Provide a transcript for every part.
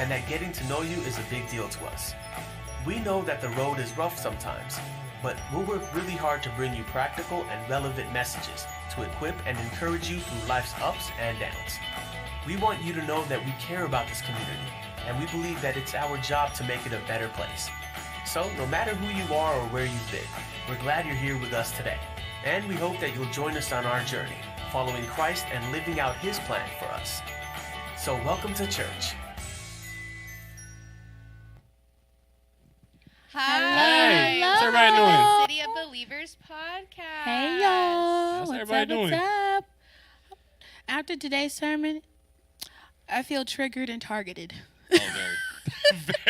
and that getting to know you is a big deal to us. We know that the road is rough sometimes, but we'll work really hard to bring you practical and relevant messages to equip and encourage you through life's ups and downs. We want you to know that we care about this community, and we believe that it's our job to make it a better place. So, no matter who you are or where you've been, we're glad you're here with us today, and we hope that you'll join us on our journey, following Christ and living out His plan for us. So, welcome to church. Hi. Hey, what's everybody doing? City of Believers podcast. Hey y'all, How's what's everybody up? doing? What's up? After today's sermon, I feel triggered and targeted. Oh,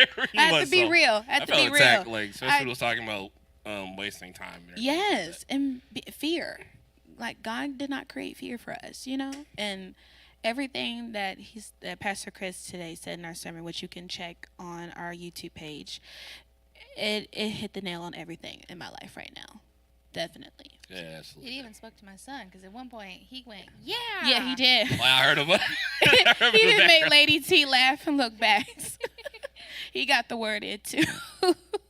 very I have much to be so. real. I felt attacked, like, especially was talking about wasting time. And everything like Yes, that. and fear. Like God did not create fear for us, you know, and everything that Pastor Chris today said in our sermon, which you can check on our YouTube page, it hit the nail on everything in my life right now. Definitely. Yeah, It absolutely. even spoke to my son because at one point he went, "Yeah." Yeah, he did. Well, I heard about He didn't make Lady T laugh and look back. He got the word in too.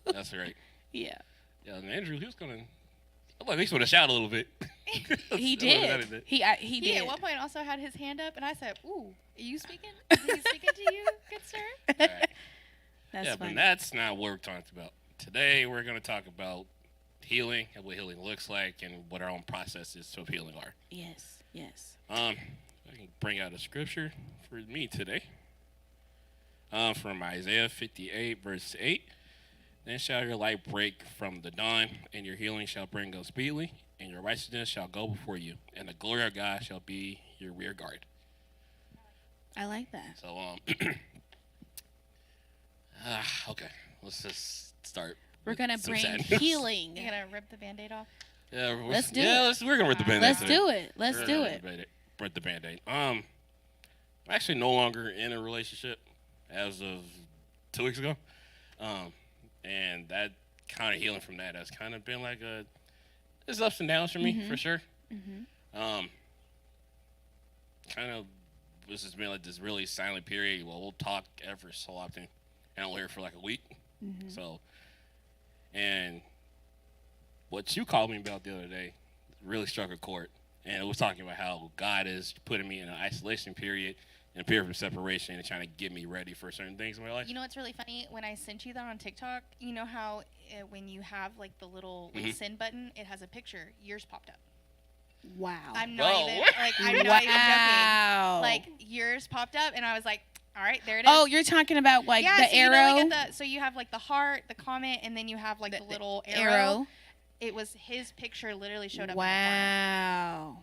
That's right. Yeah. Yeah, and Andrew, he was gonna. I thought he was gonna shout a little bit. He did. He He did. at one point also had his hand up, and I said, "Ooh, are you speaking? Is he speaking to you, good sir?" All right. That's Yeah, funny. but that's not what we're talking about. Today, we're gonna talk about healing and what healing looks like and what our own processes of healing are. Yes. Yes. I can bring out a scripture for me today. From Isaiah 58, verse 8. Then shall your light break from the dawn, and your healing shall bring up speedily, and your righteousness shall go before you, and the glory of God shall be your rear guard. I like that. So, okay, let's just start. We're with gonna some bring sadness. healing. You gonna rip the Band-Aid off? Yeah, Let's do we're gonna rip the band-aid. Let's today. do it. Let's We're do gonna it. Rip the band-aid. I'm actually no longer in a relationship as of 2 weeks ago. And that kind of healing from that has kind of been like there's ups and downs for me, for sure. Kind of, this has been like this really silent period. Well, we'll talk ever so often, and I'll hear for like a week. So, and what you called me about the other day really struck a chord. And it was talking about how God is putting me in an isolation period and a period of separation and trying to get me ready for certain things in my life. You know what's really funny? When I sent you that on TikTok, you know how when you have like the little like, send button, it has a picture. Yours popped up. Wow. I'm not Whoa. even like I'm not even Wow. joking. Like yours popped up, and I was like, "All right, there it is." Oh, you're talking about like yeah, the so arrow. You know, like so you have like the heart, the comment, and then you have like the little arrow. It was his picture literally showed up. Wow.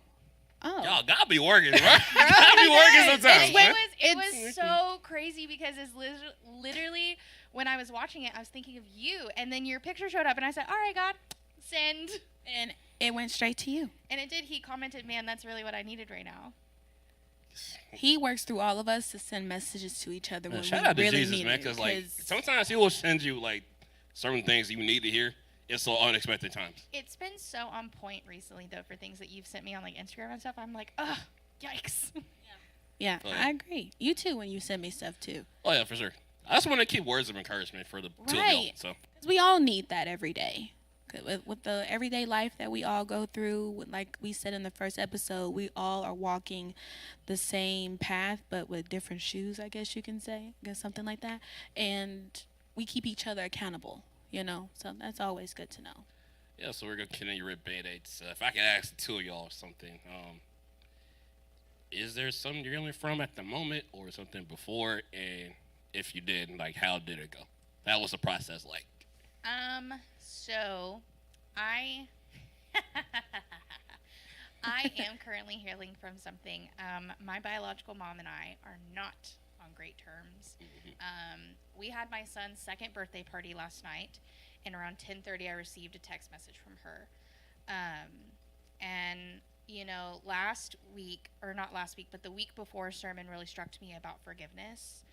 Oh. Y'all gotta be working, right? Gotta be working sometimes. It man. was so crazy because it's literally when I was watching it, I was thinking of you, and then your picture showed up, and I said, "All right, God, send." And it went straight to you. And it did. He commented, "Man, that's really what I needed right now." He works through all of us to send messages to each other when Shout we out to really Jesus, need man, it. because like sometimes he will send you like certain things you need to hear. It's so unexpected times. It's been so on point recently, though, for things that you've sent me on like Instagram and stuff. I'm like, ugh, yikes. Yeah, Oh, yeah. I agree. You too when you send me stuff too. Oh yeah, for sure. I just want to keep words of encouragement for the two of y'all. Right. So 'Cause we all need that every day. With the everyday life that we all go through, like we said in the first episode, we all are walking the same path, but with different shoes, I guess you can say, I guess something like that. And we keep each other accountable, you know? So that's always good to know. yeah, so we're gonna continue rip band-aids. If I could ask the two of y'all something, is there something you're healing from at the moment, or something before? And if you did, like, how did it go? That was the process like. So I I am currently healing from something. My biological mom and I are not on great terms. We had my son's second birthday party last night, and around 10:30 I received a text message from her. And you know, last week, or not last week, but the week before, sermon really struck me about forgiveness.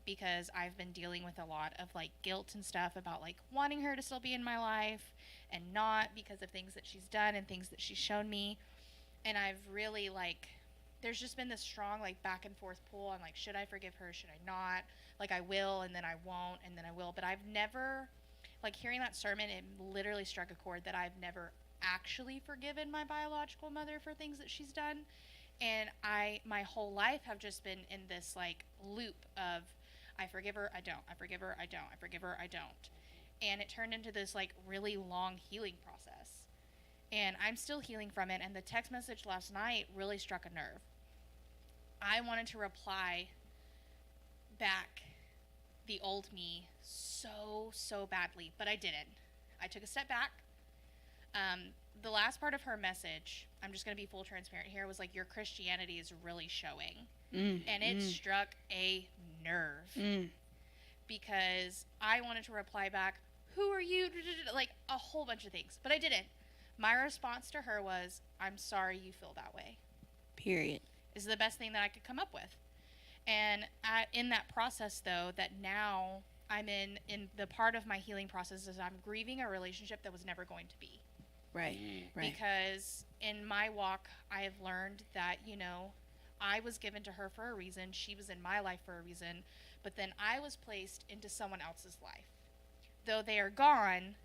Because I've been dealing with a lot of like guilt and stuff about like wanting her to still be in my life and not, because of things that she's done and things that she's shown me. And I've really like there's just been this strong like back and forth pull on like, should I forgive her, should I not? Like, I will, and then I won't, and then I will. But I've never, like, hearing that sermon, it literally struck a chord that I've never actually forgiven my biological mother for things that she's done. And my whole life have just been in this like loop of, I forgive her, I don't, I forgive her, I don't, I forgive her, I don't. And it turned into this like really long healing process. And I'm still healing from it. And the text message last night really struck a nerve. I wanted to reply back the old me so badly, but I didn't. I took a step back. The last part of her message, I'm just going to be full transparent here, was like, your Christianity is really showing. And it struck a nerve. Because I wanted to reply back, who are you? Like a whole bunch of things, but I didn't. My response to her was, I'm sorry you feel that way. Period. Is the best thing that I could come up with. And in that process, though, that now I'm in the part of my healing process is I'm grieving a relationship that was never going to be. Right. Right. Because in my walk, I have learned that, you know, I was given to her for a reason. She was in my life for a reason. But then I was placed into someone else's life. Though they are gone,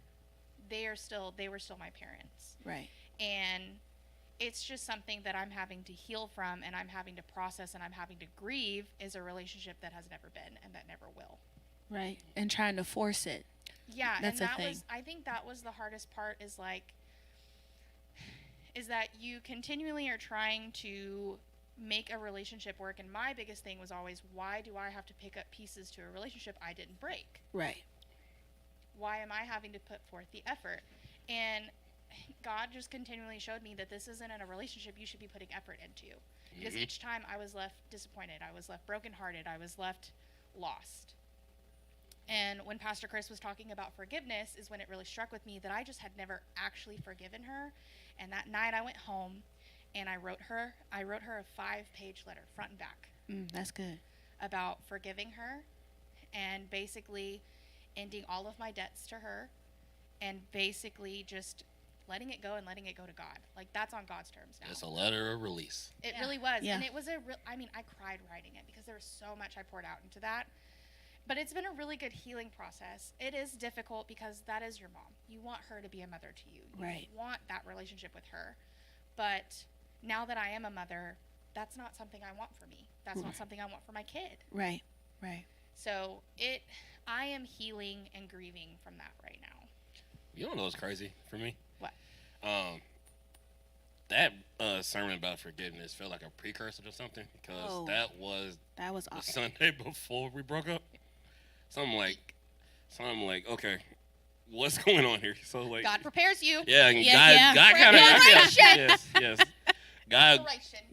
they were still my parents. Right. And it's just something that I'm having to heal from, and I'm having to process, and I'm having to grieve, is a relationship that has never been and that never will. Right. And trying to force it. Yeah, That's and a thing. I think that was the hardest part, is that you continually are trying to make a relationship work. And my biggest thing was always, why do I have to pick up pieces to a relationship I didn't break? Right. Why am I having to put forth the effort? And God just continually showed me that this isn't in a relationship you should be putting effort into. Because each time I was left disappointed, I was left brokenhearted, I was left lost. And when Pastor Chris was talking about forgiveness is when it really struck with me that I just had never actually forgiven her. And that night I went home and I wrote her a 5-page letter, front and back. That's good. About forgiving her and basically ending all of my debts to her and basically just letting it go and letting it go to God. Like, that's on God's terms now. It's a letter of release. It really was. Yeah. And it was I cried writing it because there was so much I poured out into that. But it's been a really good healing process. It is difficult because that is your mom. You want her to be a mother to you. Right. You want that relationship with her. But now that I am a mother, that's not something I want for me. That's not something I want for my kid. Right. Right. So I am healing and grieving from that right now. You don't know what's crazy for me? What? That sermon about forgiveness felt like a precursor to something, because that was awesome. the Sunday before we broke up. So I'm like, okay, what's going on here? So like, God prepares you. yeah, Yeah, God kind of, yes. God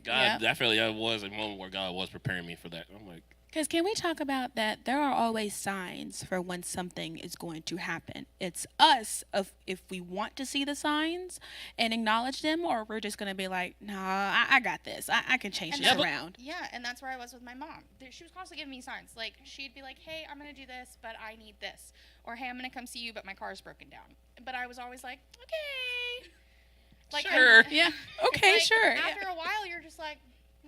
Yeah. definitely, that was a moment where God was preparing me for that. I'm like, Because can we talk about that? There are always signs for when something is going to happen. It's us of if we want to see the signs and acknowledge them, or we're just going to be like, nah, I got this. I can change And this that- around. Yeah, and that's where I was with my mom. She was constantly giving me signs. Like, she'd be like, hey, I'm going to do this, but I need this. Or, hey, I'm going to come see you, but my car's broken down. But I was always like, okay. Like, Sure. Yeah. Okay, like, sure. After a while, you're just like,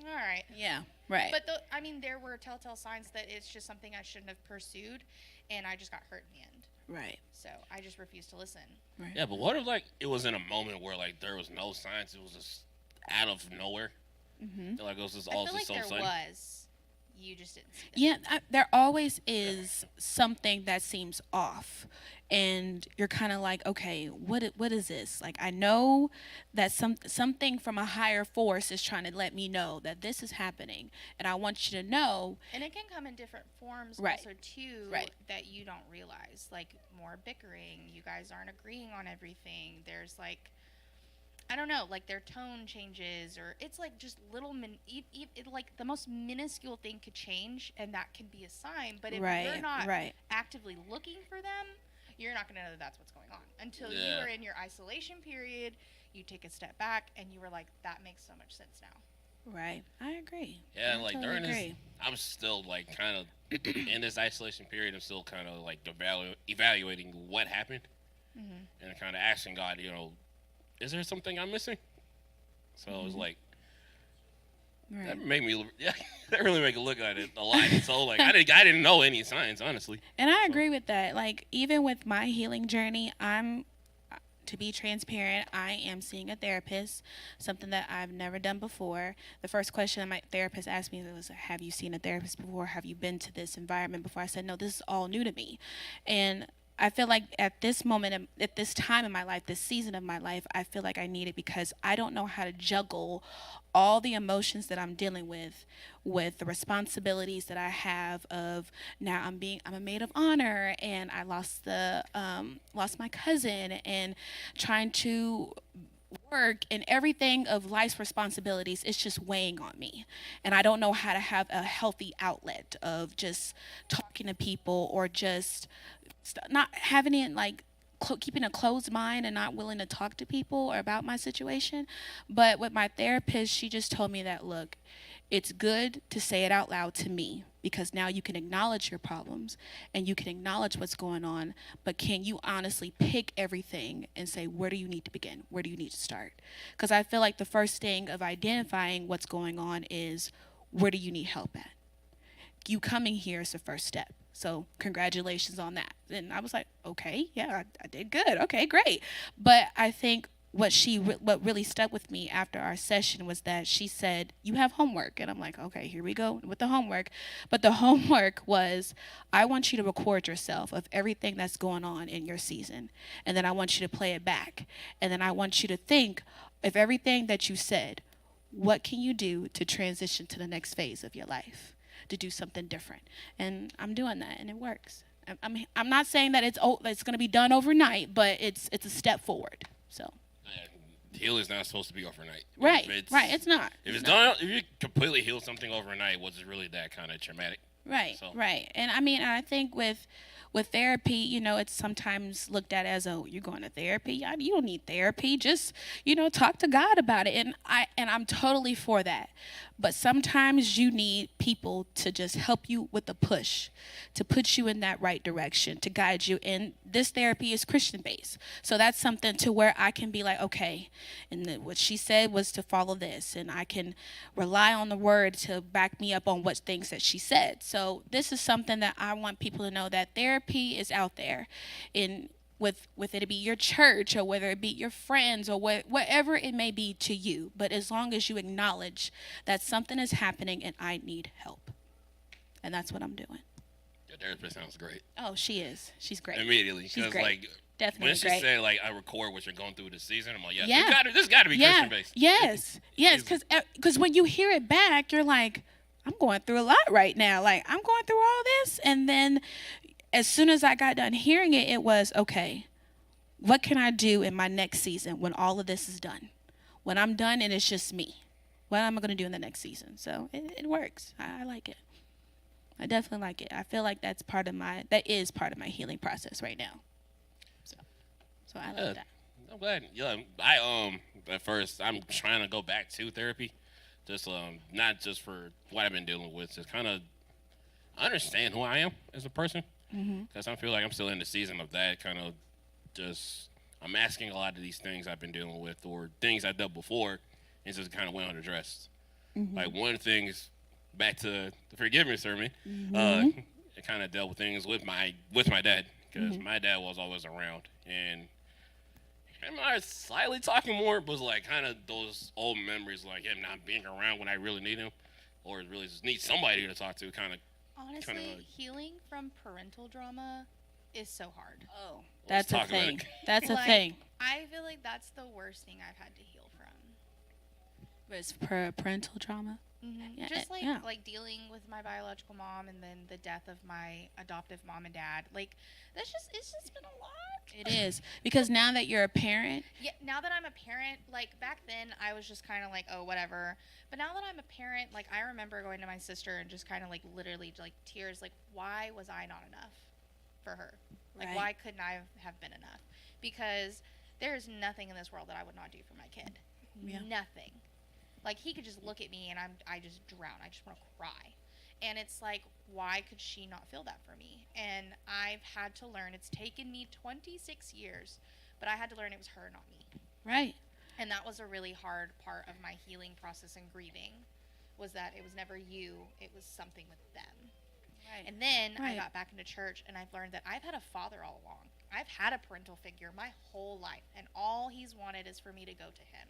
all right. Yeah. Right. But, there were telltale signs that it's just something I shouldn't have pursued, and I just got hurt in the end. right. So I just refused to listen. Right. yeah, but what if like it was in a moment where like there was no signs, it was just out of nowhere? Mm-hmm. Like it was just I all feel like just so there sudden. was. You just didn't see it. Yeah, there always is something that seems off, and you're kind of like, okay, what is this? Like, I know that something from a higher force is trying to let me know that this is happening, and I want you to know. And it can come in different forms Right. also too, Right. that you don't realize. Like more bickering. You guys aren't agreeing on everything. There's like, I don't know, like their tone changes, or it's like just little like the most minuscule thing could change, and that can be a sign. But if you're not actively looking for them, you're not going to know that that's what's going on until you Yeah. are in your isolation period. You take a step back, and you were like, that makes so much sense now. Right. I agree. Yeah, I like totally during this, agree. I'm still like kind of in this isolation period. I'm still kind of like evaluating what happened, and kind of asking God, is there something I'm missing? So it's like, Right. That made me, yeah, that really made me look at it a lot. So like, I didn't know any signs, honestly. And I agree with that. Like, even with my healing journey, to be transparent, I am seeing a therapist, something that I've never done before. The first question my therapist asked me was, have you seen a therapist before? Have you been to this environment before? I said, no, this is all new to me. And I feel like at this moment, at this time in my life, this season of my life, I feel like I need it because I don't know how to juggle all the emotions that I'm dealing with the responsibilities that I have of now I'm a maid of honor, and I lost my cousin, and trying to work and everything of life's responsibilities is just weighing on me, and I don't know how to have a healthy outlet of just talking to people, or just not having it like keeping a closed mind and not willing to talk to people or about my situation. But with my therapist, she just told me that, look, it's good to say it out loud to me, because now you can acknowledge your problems and you can acknowledge what's going on, but can you honestly pick everything and say, where do you need to begin? Where do you need to start? Because I feel like the first thing of identifying what's going on is, where do you need help at? You coming here is the first step. So congratulations on that. And I was like, okay, yeah, I did good. Okay, great. But I think what really stuck with me after our session was that she said, you have homework. And I'm like, okay, here we go with the homework. But the homework was, I want you to record yourself of everything that's going on in your season. And then I want you to play it back. And then I want you to think of everything that you said. What can you do to transition to the next phase of your life, to do something different? And I'm doing that, and it works. I'm not saying that it's going to be done overnight, but it's a step forward. So. Healing's not supposed to be overnight. Right. It's not. If it's done, if you completely heal something overnight, was it really that kind of traumatic? Right. So. Right. And I mean, I think with therapy, it's sometimes looked at as, oh, you're going to therapy. You don't need therapy. Just, talk to God about it. And I'm totally for that. But sometimes you need people to just help you with the push, to put you in that right direction, to guide you. And this therapy is Christian based. So that's something to where I can be like, okay, and what she said was to follow this. And I can rely on the word to back me up on what things that she said. So this is something that I want people to know, that therapy is out there. With it be your church, or whether it be your friends, or whatever it may be to you. But as long as you acknowledge that something is happening and I need help. And that's what I'm doing. Your therapist sounds great. Oh, she is. She's great. Immediately. She's great. Like, definitely when she great. said, like, I record what you're going through this season, I'm like, yeah. This got to be Christian based. Yes. Because when you hear it back, you're like, I'm going through a lot right now. Like, I'm going through all this. And then as soon as I got done hearing it, it was, okay, what can I do in my next season when all of this is done? When I'm done and it's just me, what am I going to do in the next season? So it works. I like it. I definitely like it. I feel like that is part of my healing process right now. So I like that. I'm glad. Yeah, at first I'm trying to go back to therapy, just not just for what I've been dealing with, just kind of understand who I am as a person. Because I feel like I'm still in the season of that kind of just, I'm asking a lot of these things I've been dealing with, or things I've done before, and just kind of went unaddressed. Like, one thing is back to the forgiveness sermon. It kind of dealt with things with my dad, because my dad was always around, and am I slightly talking more, but like kind of those old memories, like him not being around when I really need him, or really just need somebody to talk to, kind of. Honestly, healing from parental drama is so hard. Oh, that's a thing. That's a thing. I feel like that's the worst thing I've had to heal from. Was parental trauma? Yeah, just like dealing with my biological mom, and then the death of my adoptive mom and dad. Like, it's just been a lot. It is, because now that you're a parent. Yeah, now that I'm a parent, like back then I was just kind of like, oh, whatever. But now that I'm a parent, like I remember going to my sister and just kind of like literally like tears, like, why was I not enough for her? Like, Right. why couldn't I have been enough? Because there is nothing in this world that I would not do for my kid. Yeah. Nothing. Like, he could just look at me and I just drown. I just want to cry. And it's like, why could she not feel that for me? And I've had to learn. It's taken me 26 years, but I had to learn it was her, not me. Right. And that was a really hard part of my healing process and grieving, was that it was never you, it was something with them. Right. And then I Right. got back into church and I've learned that I've had a father all along. I've had a parental figure my whole life, and all he's wanted is for me to go to him.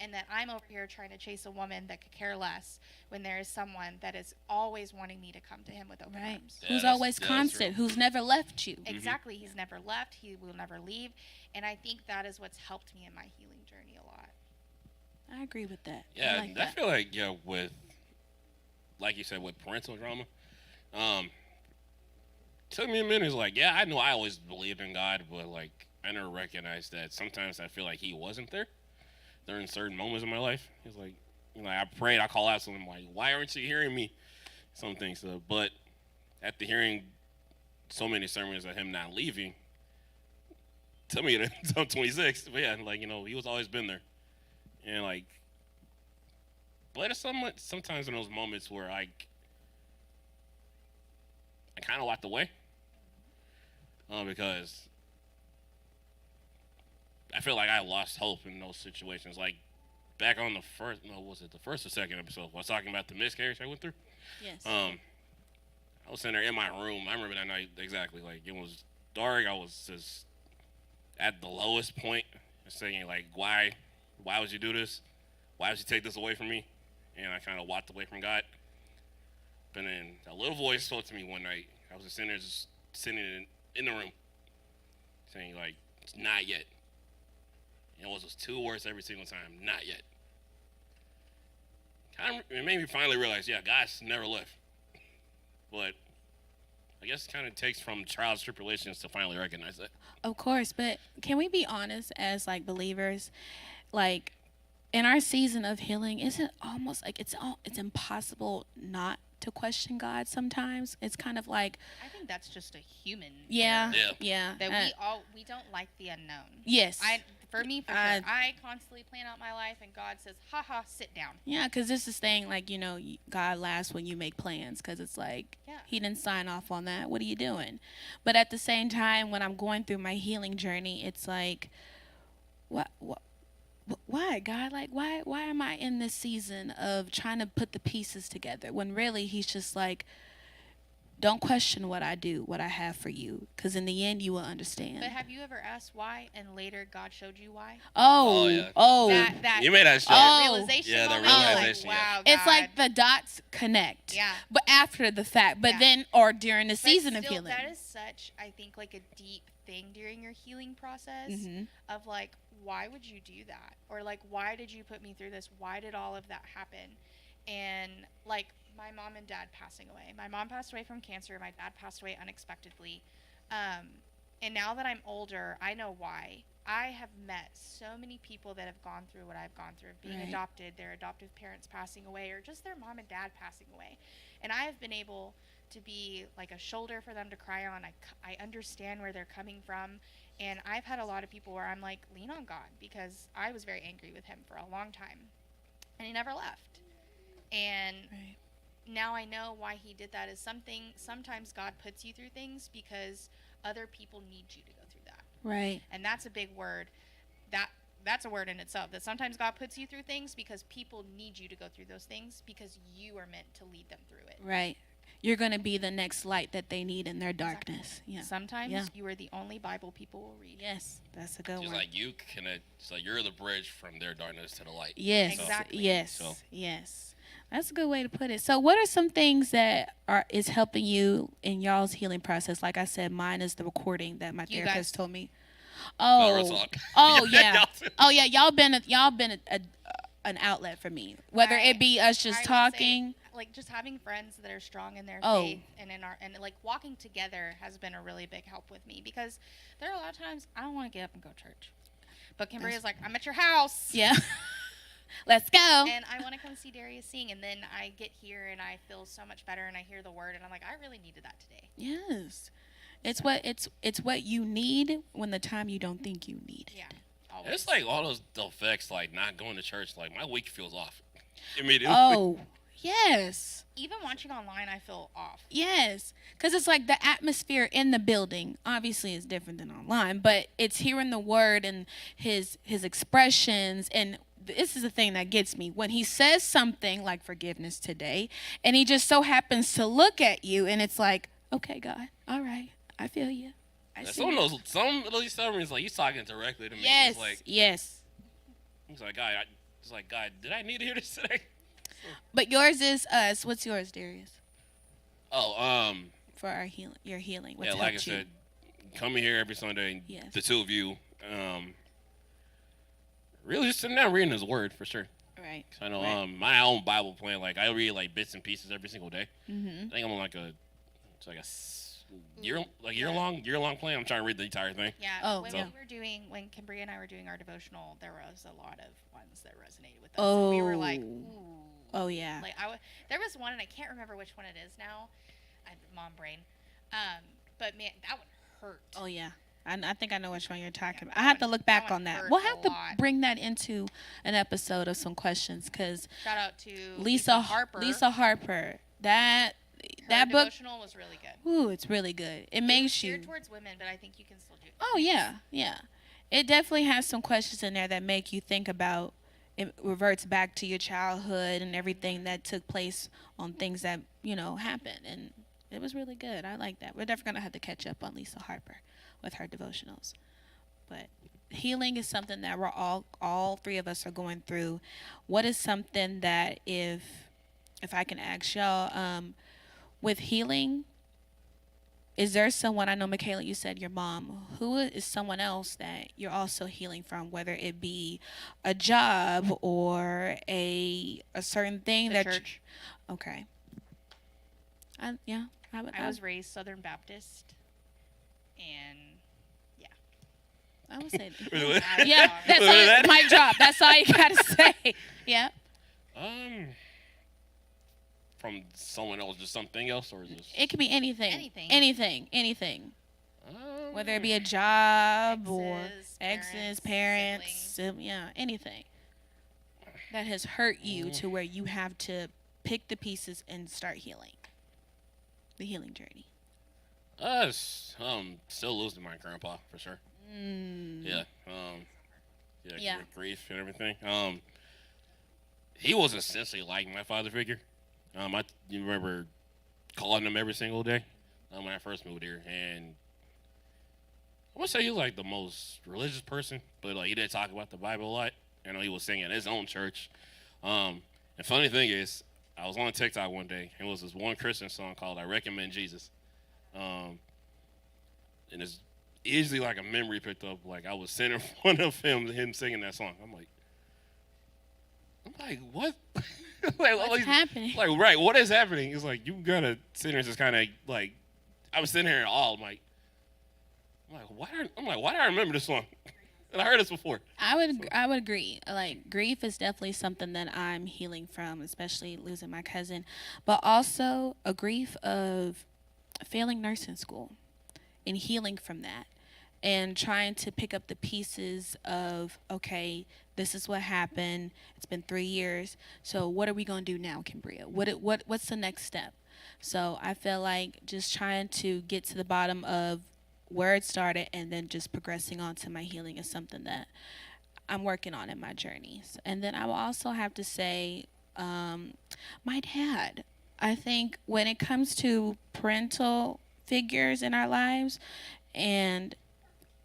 And that I'm over here trying to chase a woman that could care less when there is someone that is always wanting me to come to him with open Right. arms. Yeah, Who's that's- always yeah, that's constant, real. who's never left you. Exactly. He's never left. He will never leave. And I think that is what's helped me in my healing journey a lot. I agree with that. Yeah, I like I that. feel like with, like you said, with parental drama, took me a minute. It's like, yeah, I know I always believed in God, but like I never recognized that sometimes I feel like He wasn't there during certain moments of my life. It's like, I prayed, I call out to Him, like, why aren't you hearing me? Some things, but after hearing so many sermons of Him not leaving, took me to I'm 26. But yeah, like He was always been there, and like. But it's sometimes in those moments where I kind of walked away because I feel like I lost hope in those situations. Like back on the first or second episode, I was talking about the miscarriage I went through. Yes. I was sitting there in my room. I remember that night exactly. Like it was dark. I was just at the lowest point, saying like, why would you do this? Why would you take this away from me? And I kind of walked away from God. But then a little voice spoke to me one night. I was just sitting in the room, saying like, "It's not yet." And it was those two words every single time, "Not yet." It made me finally realize, yeah, God's never left. But I guess it kind of takes from trials, tribulations to finally recognize that. Of course, but can we be honest as like believers, like in our season of healing, isn't almost like it's impossible not to question God sometimes? It's kind of like, I think that's just a human yeah, error. yeah. That we don't like the unknown. Yes. For me, for sure, I constantly plan out my life, and God says, "Ha ha, sit down." Yeah, because this is thing like, God laughs when you make plans because it's like, Yeah. He didn't sign off on that. What are you doing? But at the same time, when I'm going through my healing journey, it's like, why, God? Like, why am I in this season of trying to put the pieces together when really He's just like, don't question what I do, what I have for you, because in the end, you will understand. But have you ever asked why, and later God showed you why? Oh, yeah. That You made that show. realization. Yeah, the moment, you're realization, Like, yeah. wow, It's God. like the dots connect. Yeah. But after the fact, but Yeah. then, or during the But season of still, healing. that is such, I think, like a deep thing during your healing process Mhm. of like, why would you do that? Or like, why did you put me through this? Why did all of that happen? And like my mom and dad passing away. My mom passed away from cancer. My dad passed away unexpectedly. And now that I'm older, I know why. I have met so many people that have gone through what I've gone through, of being Right. adopted, their adoptive parents passing away, or just their mom and dad passing away. And I have been able to be like a shoulder for them to cry on. I understand where they're coming from. And I've had a lot of people where I'm like, lean on God, because I was very angry with him for a long time. And he never left. And Right. now I know why he did that is sometimes God puts you through things because other people need you to go through that. Right. And that's a big word. That's a word in itself, that sometimes God puts you through things because people need you to go through those things because you are meant to lead them through it. Right. You're going to be the next light that they need in their darkness. Yeah. Sometimes Yeah. you are the only Bible people will read. Yes, that's a good Just one. like you connect, so you're the bridge from their darkness to the light. Yes. Exactly. Yes. So- Yes. That's a good way to put it. So, what are some things that is helping you in y'all's healing process? Like I said, mine is the recording that my You therapist guys- told me. No, real Oh, talk. oh yeah, Y'all too. oh yeah. Y'all been an outlet for me. Whether it be us just I will say, talking. like just having friends that are strong in their Oh. faith and like walking together has been a really big help with me, because there are a lot of times I don't want to get up and go to church, but Kimberly is like, I'm at your house. Yeah. Let's go. And I want to come see Darius sing, and then I get here and I feel so much better, and I hear the word, and I'm like, I really needed that today. Yes. It's what you need when the time you don't think you need it. Yeah, always. It's like all those effects, like not going to church. Like my week feels off immediately. Oh, yes. Even watching online, I feel off. Yes. Because it's like the atmosphere in the building obviously is different than online, but it's hearing the word and his expressions and this is the thing that gets me. When he says something like forgiveness today, and he just so happens to look at you, and it's like, okay, God, all right, I feel you. I see Some you. of those sermons, like, he's talking directly to me. Yes, It's like, yes. he's like, God, did I need to hear this today? But yours is us. What's yours, Darius? Oh, For our healing, your healing. What's yeah, like I helped you? said, coming here every Sunday, and Yes. the two of you, really just sitting down reading his word for sure. Right. I know, Right. my own Bible plan, like, I read like bits and pieces every single day. Mm-hmm. I think I'm on like a year long plan. I'm trying to read the entire thing. Yeah. Oh, when yeah. we were doing, when Cambria and I were doing our devotional, there was a lot of ones that resonated with us. Oh. And we were like, ooh. Oh yeah. Like there was one, and I can't remember which one it is now. I have mom brain. But man, that one hurt. Oh yeah. I think I know which one you're talking Yeah, about. I have to that look one- back that one on that. hurt We'll a have to lot. bring that into an episode of some questions because Shout out to Lisa Harper. Lisa Harper. That Her book. devotional was really good. Ooh, it's really good. It makes you. Geared towards women, but I think you can still do it. Oh yeah, yeah. It definitely has some questions in there that make you think about. It reverts back to your childhood and everything that took place on things that happened, and it was really good. I like that. We're definitely gonna have to catch up on Lisa Harper with her devotionals. But healing is something that we're all three of us are going through. What is something that if I can ask y'all, with healing, is there someone, I know Michaela, you said your mom, who is someone else that you're also healing from, whether it be a job or a certain thing The that church. Okay. I was raised Southern Baptist, and I would say Really? yeah, that's Look at all, that. mic drop. That's all you gotta say. Yeah. From someone else, just something else, or is this? It could be anything. Anything. Anything. Whether it be a job or Exes, exes, parents, parents, yeah, anything that has hurt you to where you have to pick the pieces and start healing. The healing journey. Still losing my grandpa for sure. Yeah. Yeah. Grief and everything. He was essentially like my father figure. You remember calling him every single day when I first moved here, and I would say he was like the most religious person, but like he did talk about the Bible a lot. I know he was singing at his own church. And funny thing is, I was on TikTok one day, and it was this one Christian song called "I Recommend Jesus," and it's easily like a memory picked up. Like I was sitting in front of him singing that song. I'm like, what? What's happening? Like, right, what is happening? It's like you gotta sit here and just kind of like, I was sitting here in awe. I'm like, why do I remember this song? And I heard this before. I would agree. Like grief is definitely something that I'm healing from, especially losing my cousin, but also a grief of failing nursing school and healing from that and trying to pick up the pieces of, okay, this is what happened. It's been 3 years. So what are we going to do now, Cambria? What's the next step? So I feel like just trying to get to the bottom of where it started and then just progressing on to my healing is something that I'm working on in my journeys. And then I will also have to say, my dad. I think when it comes to parental figures in our lives, and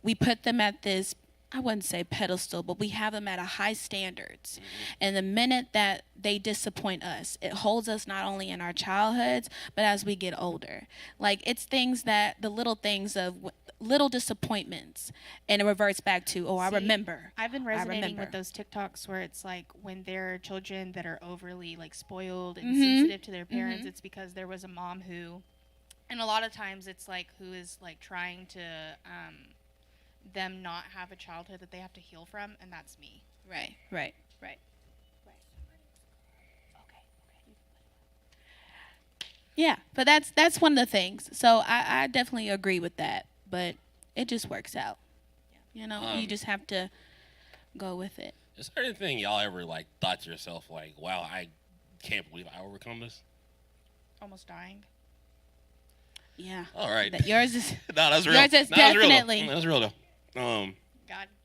we put them at this, I wouldn't say pedestal, but we have them at a high standards. And the minute that they disappoint us, it holds us not only in our childhoods, but as we get older. Like it's things that, the little things of little disappointments, and it reverts back to, I See, remember. I've been resonating remember. with those TikToks where it's like when there are children that are overly like spoiled and Mhm. sensitive to their parents, Mhm. it's because there was a mom who, and a lot of times it's like who is like trying to them not have a childhood that they have to heal from, and that's me. Right. Okay. Yeah, but that's one of the things. So I definitely agree with that, but it just works out. You Um, just have to go with it. Is there anything y'all ever like thought to yourself like, wow, I can't believe I overcome this? Almost dying. Yeah. All right. That yours is No, that's real. Yours is No, that's real, though. definitely- That's real though.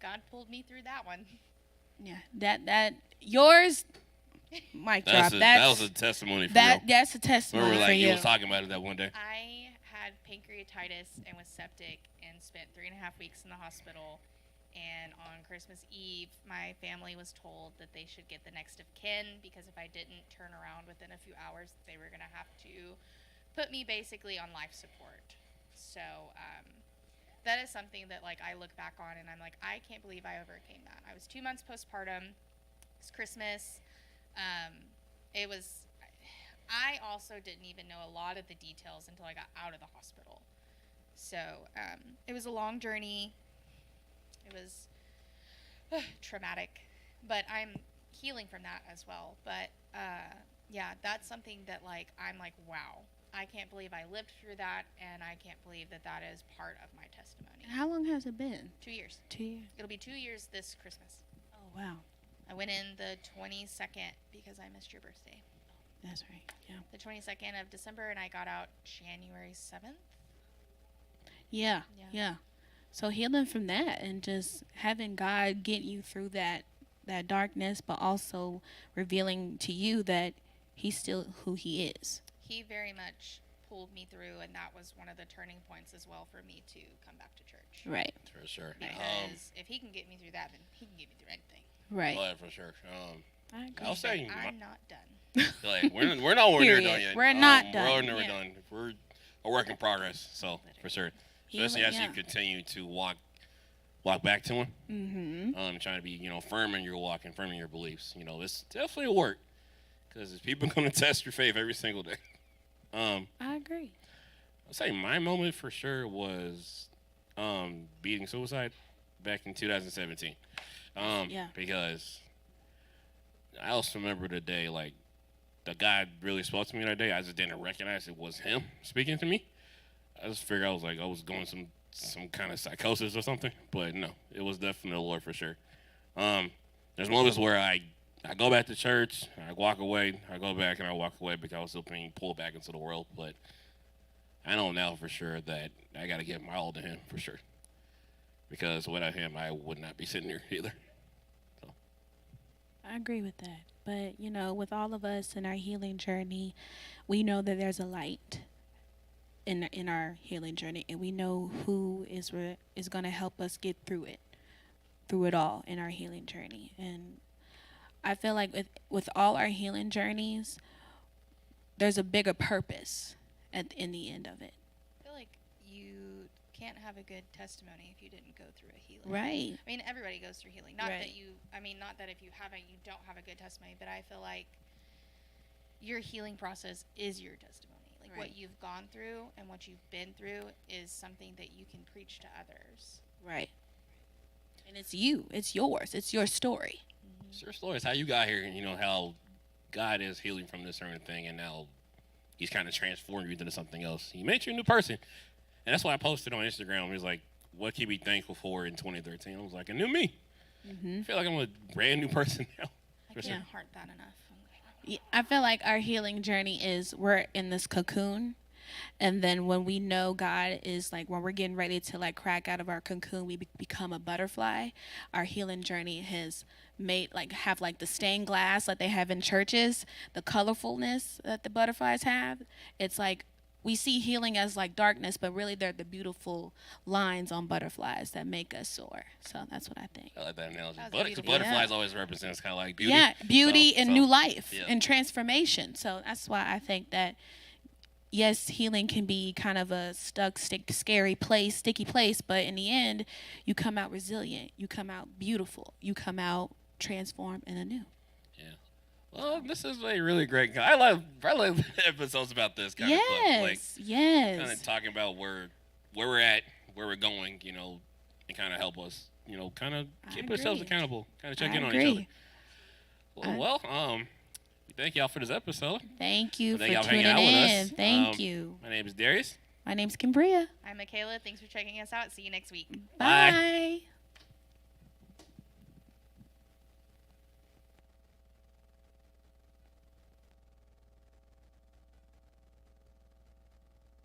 God pulled me through that one. Yeah, that yours, mic drop. That was a testimony for that's a real. testimony Remember, for like, you. he was talking about it that one day. I had pancreatitis and was septic and spent 3.5 weeks in the hospital. And on Christmas Eve, my family was told that they should get the next of kin because if I didn't turn around within a few hours, they were going to have to put me basically on life support. So that is something that like I look back on and I'm like, I can't believe I overcame that. I was 2 months postpartum. It's Christmas. It was. I also didn't even know a lot of the details until I got out of the hospital. So it was a long journey. It was traumatic, but I'm healing from that as well. But yeah, that's something that like I'm like, wow, I can't believe I lived through that, and I can't believe that that is part of my testimony. How long has it been? 2 years. 2 years. It'll be 2 years this Christmas. Oh wow, I went in the 22nd because I missed your birthday. that's right. Yeah. The 22nd of December, and I got out January 7th. Yeah. Yeah. Yeah. So healing from that and just having God get you through that darkness, but also revealing to you that He's still who He is. He very much pulled me through, and that was one of the turning points as well for me to come back to church. Right. For sure. Because if he can get me through that, then he can get me through anything. Right. Yeah, for sure. I agree. I'll say, I'm not done. like, we're nowhere near Period. done yet. We're not We're done. never Yeah. done. We're a work in progress. So for sure, especially as you continue to walk back to Him. Mm-hmm. Trying to be firm in your walk and firm in your beliefs. It's definitely a work because people going to test your faith every single day. I agree. I'd say my moment for sure was beating suicide back in 2017. Yeah. Because I also remember the day, like, the God really spoke to me that day. I just didn't recognize it was Him speaking to me. I just figured I was going some kind of psychosis or something. But no, it was definitely the Lord for sure. There's moments where I go back to church, I walk away, I go back and I walk away because I was still being pulled back into the world. But I know now for sure that I got to give my all to Him for sure. Because without Him, I would not be sitting here either. So. I agree with that. But, with all of us in our healing journey, we know that there's a light in our healing journey, and we know who is going to help us get through it all in our healing journey. And I feel like with all our healing journeys, there's a bigger purpose in the end of it. I feel like you can't have a good testimony if you didn't go through a healing. Right. I mean, everybody goes through healing. Not Right. not that if you haven't, you don't have a good testimony, but I feel like your healing process is your testimony. Like Right. what you've gone through and what you've been through is something that you can preach to others. Right. And it's you. It's yours. It's your story. It's your story. It's how you got here, and how God is healing from this certain thing, and now He's kind of transformed you into something else. He made you a new person. And that's why I posted on Instagram. It was like, what can you be thankful for in 2013? I was like, a new me. Mm-hmm. I feel like I'm a brand new person now. I For can't sure. heart that enough. Yeah, I feel like our healing journey is we're in this cocoon, and then when we know God is like when we're getting ready to like crack out of our cocoon, we become a butterfly. Our healing journey has made have like the stained glass like they have in churches, the colorfulness that the butterflies have. It's like we see healing as like darkness, but really they're the beautiful lines on butterflies that make us soar. So that's what I think. I like that analogy. That was Because beautiful. butterflies always represents kind of like beauty. Yeah, beauty So- and so, new life yeah. and transformation. So that's why I think that yes, healing can be kind of a scary place, sticky place, but in the end, you come out resilient. You come out beautiful. You come out transformed and anew. Yeah. Well, this is a really great. I love episodes about this kind of stuff. Like, Yes, kind of talking about where we're at, where we're going, and kind of help us, kind of I keep ourselves agree. accountable, kind of check I in on agree. each other. Well, thank y'all for this episode. Thank you So for thank y'all for tuning hanging out with in. us. Thank you. My name is Darius. My name's Kimbria. I'm Michaela. Thanks for checking us out. See you next week. Bye. Bye.